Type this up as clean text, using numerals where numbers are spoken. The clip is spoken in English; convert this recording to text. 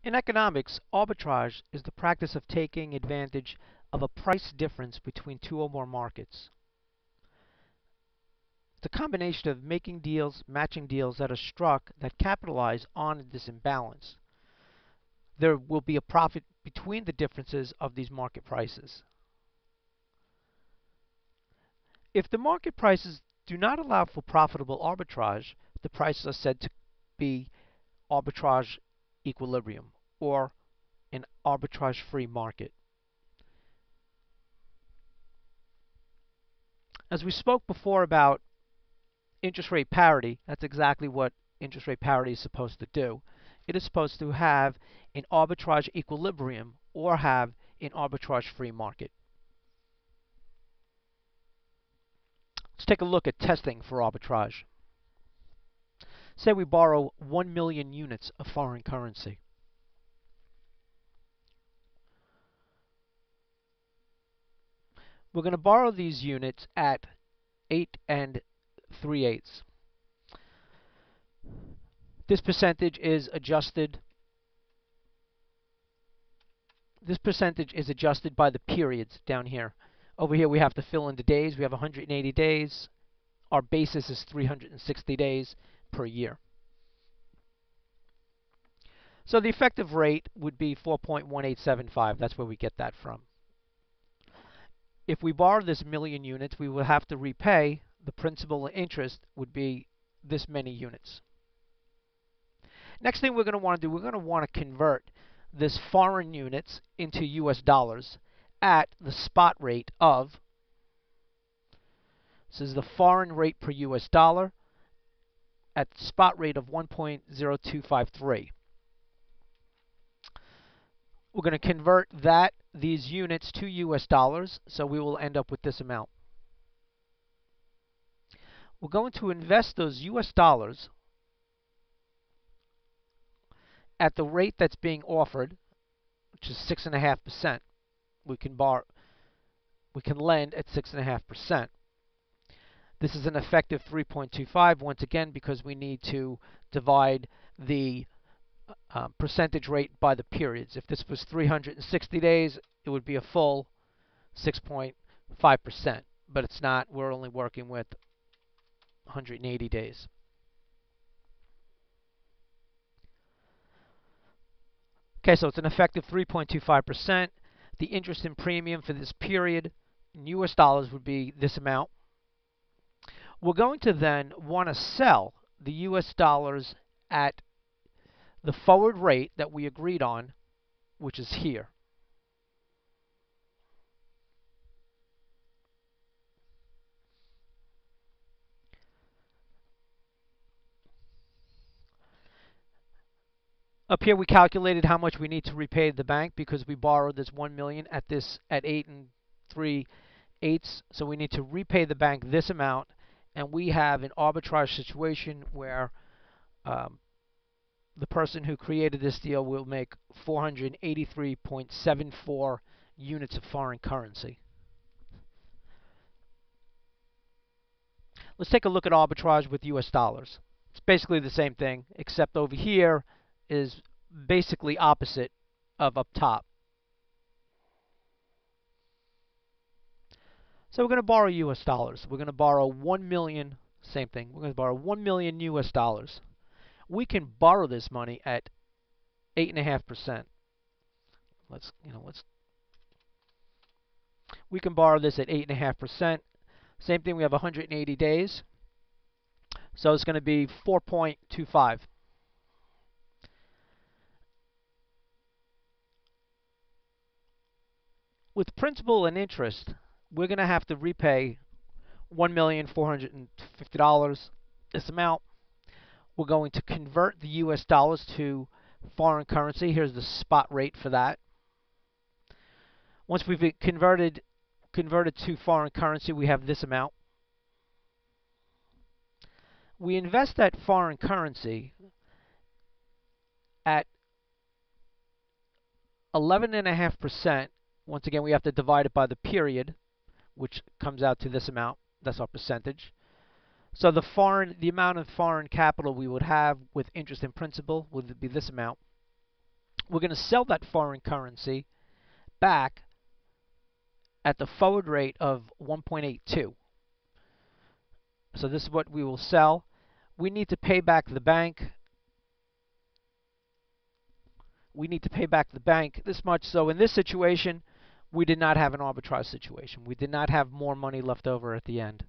In economics, arbitrage is the practice of taking advantage of a price difference between two or more markets. It's a combination of making deals, matching deals that are struck that capitalize on this imbalance. There will be a profit between the differences of these market prices. If the market prices do not allow for profitable arbitrage, the prices are said to be arbitrage equilibrium or an arbitrage-free market. As we spoke before about interest rate parity, that's exactly what interest rate parity is supposed to do. It is supposed to have an arbitrage equilibrium or have an arbitrage-free market. Let's take a look at testing for arbitrage. Say we borrow 1 million units of foreign currency. We're going to borrow these units at 8 3/8. This percentage is adjusted. This percentage is adjusted by the periods down here. Over here we have to fill in the days. We have 180 days. Our basis is 360 days per year. So the effective rate would be 4.1875. That's where we get that from. If we borrow this million units, we will have to repay the principal and interest would be this many units. Next thing we're going to want to do, we're going to want to convert this foreign units into US dollars at the spot rate of, this is the foreign rate per US dollar, at the spot rate of 1.0253. We're going to convert these units to US dollars, so we will end up with this amount. We're going to invest those US dollars at the rate that's being offered, which is 6.5%. We can lend at 6.5%. This is an effective 3.25, once again, because we need to divide the percentage rate by the periods. If this was 360 days, it would be a full 6.5%, but it's not. We're only working with 180 days. Okay, so it's an effective 3.25%. The interest and premium for this period in US dollars would be this amount. We're going to then want to sell the US dollars at the forward rate that we agreed on, which is here. Up here we calculated how much we need to repay the bank because we borrowed this 1 million at 8 3/8, so we need to repay the bank this amount, and we have an arbitrage situation where the person who created this deal will make 483.74 units of foreign currency. Let's take a look at arbitrage with US dollars. It's basically the same thing, except over here is basically opposite of up top. So we're going to borrow US dollars. We're going to borrow 1 million, same thing. We're going to borrow 1 million US dollars. We can borrow this money at 8.5%. We can borrow this at 8.5%. Same thing, we have 180 days. So it's going to be 4.25. With principal and interest, we're going to have to repay $1,450, this amount. We're going to convert the US dollars to foreign currency. Here's the spot rate for that. Once we've converted to foreign currency, we have this amount. We invest that foreign currency at 11.5%. Once again, we have to divide it by the period, which comes out to this amount. That's our percentage. So the amount of foreign capital we would have with interest and principal would be this amount. we're going to sell that foreign currency back at the forward rate of 1.82. So this is what we will sell. We need to pay back the bank. We need to pay back the bank this much. So in this situation, we did not have an arbitrage situation. We did not have more money left over at the end.